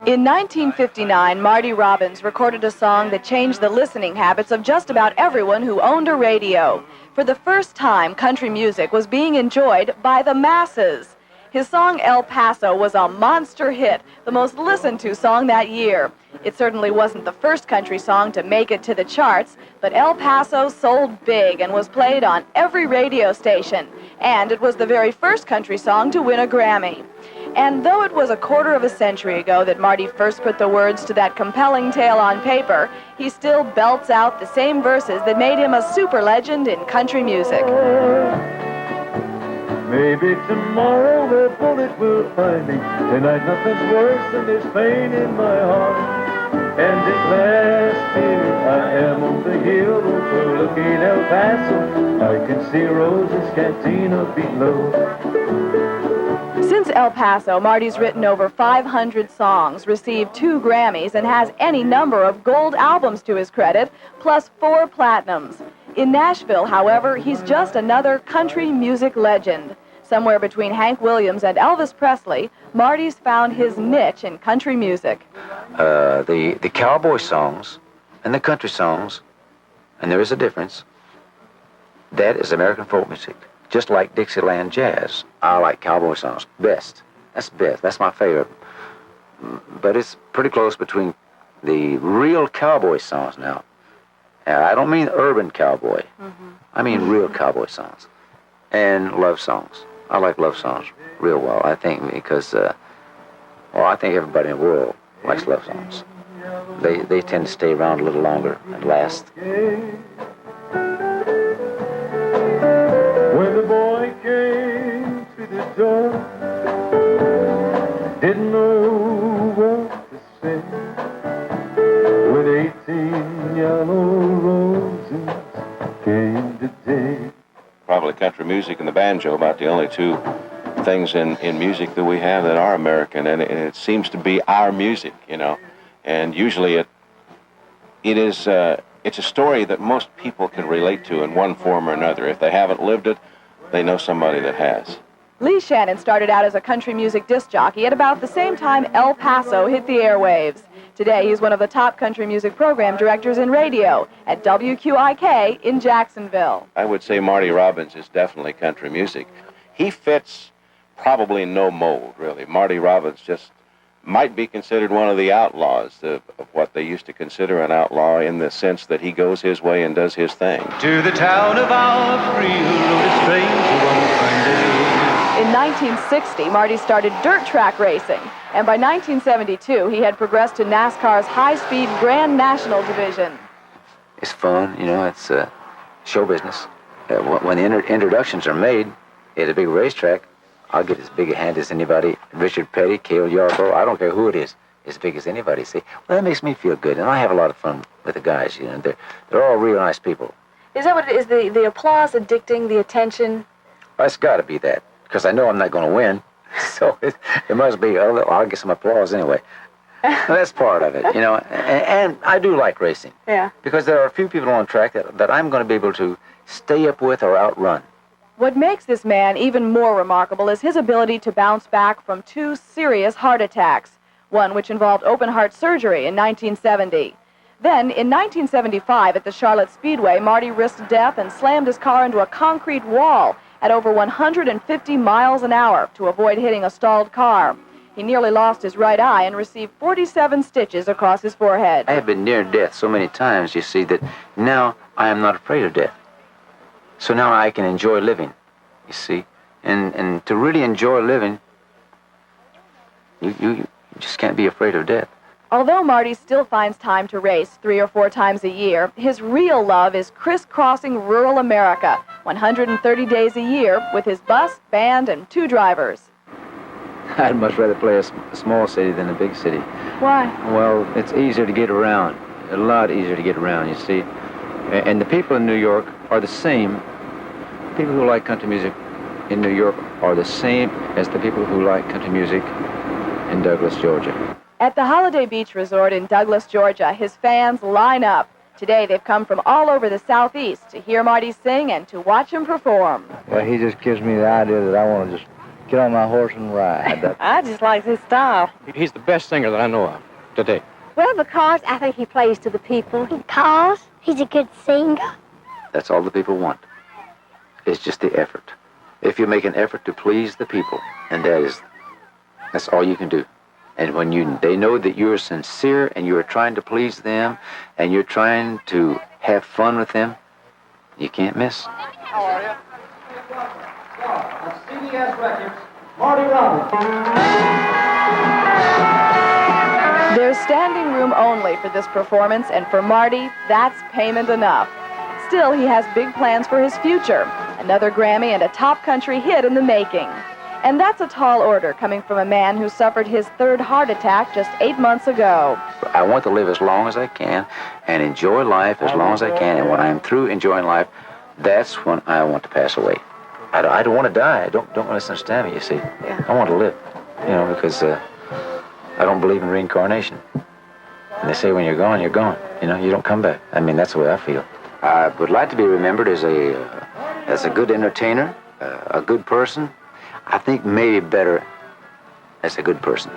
In 1959, Marty Robbins recorded a song that changed the listening habits of just about everyone who owned a radio. For the first time, country music was being enjoyed by the masses. His song El Paso was a monster hit, the most listened to song that year. It certainly wasn't the first country song to make it to the charts, but El Paso sold big and was played on every radio station. And it was the very first country song to win a Grammy. And though it was a quarter of a century ago that Marty first put the words to that compelling tale on paper, he still belts out the same verses that made him a super legend in country music. Maybe tomorrow a bullet will find me. Tonight nothing's worse than this pain in my heart. And at last here I am on the hill overlooking El Paso. I can see Rose's Cantina below. Since El Paso, Marty's written over 500 songs, received 2 Grammys, and has any number of gold albums to his credit, plus 4 platinums. In Nashville, however, he's just another country music legend. Somewhere between Hank Williams and Elvis Presley, Marty's found his niche in country music. The cowboy songs and the country songs, and there is a difference, that is American folk music. Just like Dixieland jazz, I like cowboy songs best. That's best. That's my favorite. But it's pretty close between the real cowboy songs now. I don't mean urban cowboy. I mean real cowboy songs and love songs. I like love songs real well, I think, because, I think everybody in the world likes love songs. They tend to stay around a little longer and last. When the boy came to the door, didn't know what to say. When 18 yellow roses came today. Probably country music and the banjo, about the only 2 things in music that we have that are American, and it seems to be our music, you know. And usually it's a story that most people can relate to in one form or another. If they haven't lived it, they know somebody that has. Lee Shannon started out as a country music disc jockey at about the same time El Paso hit the airwaves. Today, he's one of the top country music program directors in radio at WQIK in Jacksonville. I would say Marty Robbins is definitely country music. He fits probably no mold, really. Marty Robbins just might be considered one of the outlaws of what they used to consider an outlaw, in the sense that he goes his way and does his thing. To the town of our free loaded stranger on Sunday. In 1960, Marty started dirt track racing, and by 1972, he had progressed to NASCAR's high-speed Grand National Division. It's fun, you know, it's show business. When the introductions are made at a big racetrack, I'll get as big a hand as anybody. Richard Petty, Cale Yarborough, I don't care who it is, as big as anybody. See, well, that makes me feel good, and I have a lot of fun with the guys, you know. They're all real nice people. Is that what it is, the applause addicting, the attention? Well, it's got to be that, because I know I'm not going to win, so it must be, I'll get some applause anyway. That's part of it, you know, and I do like racing. Yeah. Because there are a few people on track that I'm going to be able to stay up with or outrun. What makes this man even more remarkable is his ability to bounce back from 2 serious heart attacks, one which involved open-heart surgery in 1970. Then, in 1975, at the Charlotte Speedway, Marty risked death and slammed his car into a concrete wall at over 150 miles an hour to avoid hitting a stalled car. He nearly lost his right eye and received 47 stitches across his forehead. I have been near death so many times, you see, that now I am not afraid of death. So now I can enjoy living, you see. And to really enjoy living, you just can't be afraid of death. Although Marty still finds time to race 3 or 4 times a year, his real love is crisscrossing rural America 130 days a year with his bus, band, and 2 drivers. I'd much rather play a small city than a big city. Why? Well, it's easier to get around, a lot easier to get around, you see. And the people in New York are the same. People who like country music in New York are the same as the people who like country music in Douglas, Georgia. At the Holiday Beach Resort in Douglas, Georgia, his fans line up. Today, they've come from all over the Southeast to hear Marty sing and to watch him perform. Well, he just gives me the idea that I want to just get on my horse and ride. I just like his style. He's the best singer that I know of today. Well, because I think he plays to the people. Because he's a good singer. That's all the people want. It's just the effort. If you make an effort to please the people, and that's all you can do. And when they know that you're sincere and you're trying to please them and you're trying to have fun with them, you can't miss. How are you? CBS Records, Marty Robbins. There's standing room only for this performance, and for Marty, that's payment enough. Still, he has big plans for his future. Another Grammy and a top country hit in the making. And that's a tall order coming from a man who suffered his third heart attack just 8 months ago. I want to live as long as I can and enjoy life as long as I can. And when I'm through enjoying life, that's when I want to pass away. I don't want to die. Don't misunderstand me, you see. Yeah. I want to live, because I don't believe in reincarnation. And they say when you're gone, you're gone. You don't come back. I mean, that's the way I feel. I would like to be remembered as a good entertainer, a good person. I think maybe better as a good person.